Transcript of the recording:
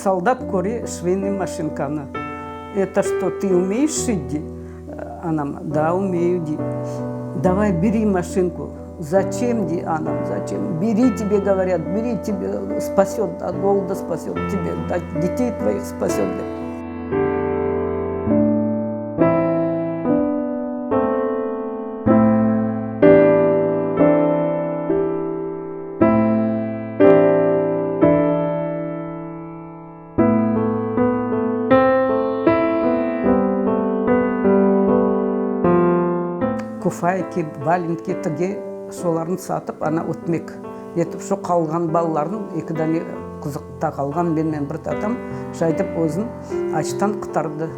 Солдат кори швейной машинканы. Это что, ты умеешь шить, ди? Анам, да, умею, ди. Давай, бери машинку. Зачем, ди, Анам, зачем? Бери, тебе говорят, бери, тебе спасет, от голода спасет, тебе детей твоих спасет. Куфайки, валенки, тіге соларын сатып, ана өтмек. Етіп, шо қалған балаларын, екіден қызықта қалған, мен бір татам жайдып өзін аштан құтарды.